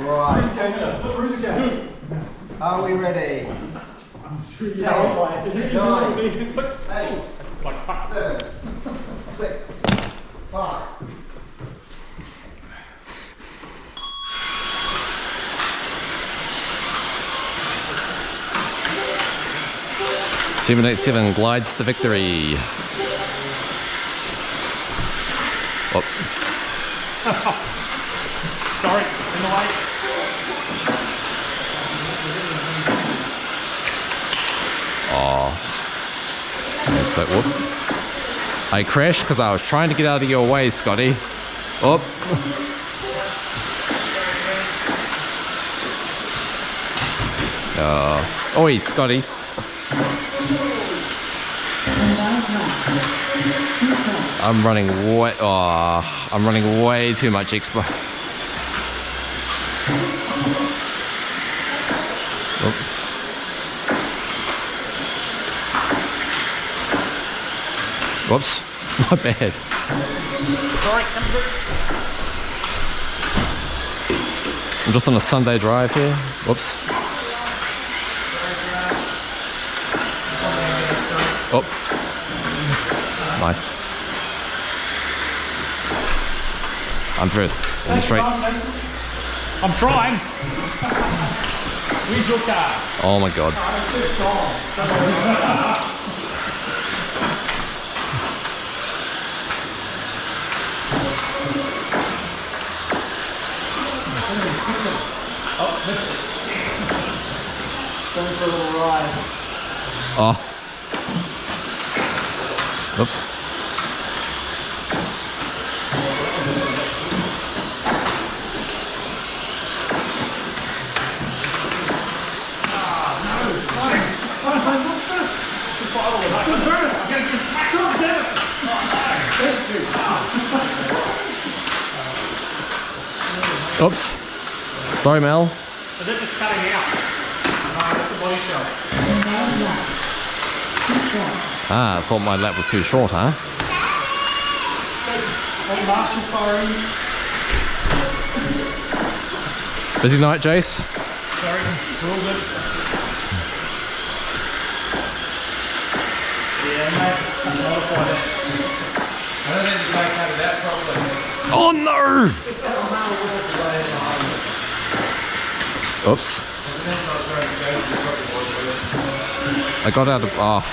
Right. Are we ready? 10, 9, 8, 7, 6, 5. .787 glides to victory. Oh. Sorry, in the way. Oh. So, whoop. I crashed because I was trying to get out of your way, Scotty. Oh. Oi, Scotty. I'm running way too much expo. Oh. Whoops, my bad. Sorry, come through. I'm just on a Sunday drive here. Whoops. Oh. Nice. I'm first. In the straight. I'm trying. Where's your car? Oh my god. Going for a little ride. Oh. Oops. Oops. Sorry, Mel. So this is cutting out. That's the body shot. Ah, I thought my lap was too short, huh? Busy night, Jace? Sorry, we're all good. Yeah, mate. Modify it. I don't think you make out of that properly. Oh no! Oops. I got out of... Oh.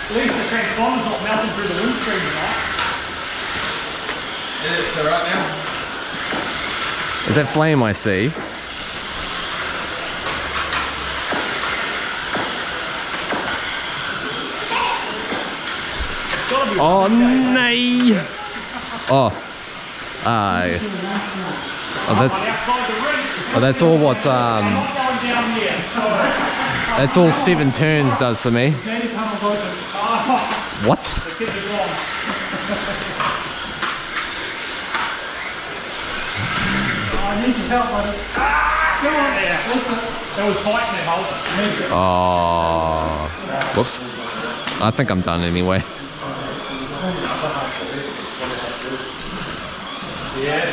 At least the transformer's not melting through the windscreen tonight. Is it so right now? Is that flame I see? Oh, nay! Oh. That's all what's, that's all 7 turns does for me. What? I need some help, buddy. Come on there. That was fighting that hole. Oh. Whoops. I think I'm done anyway. Yeah.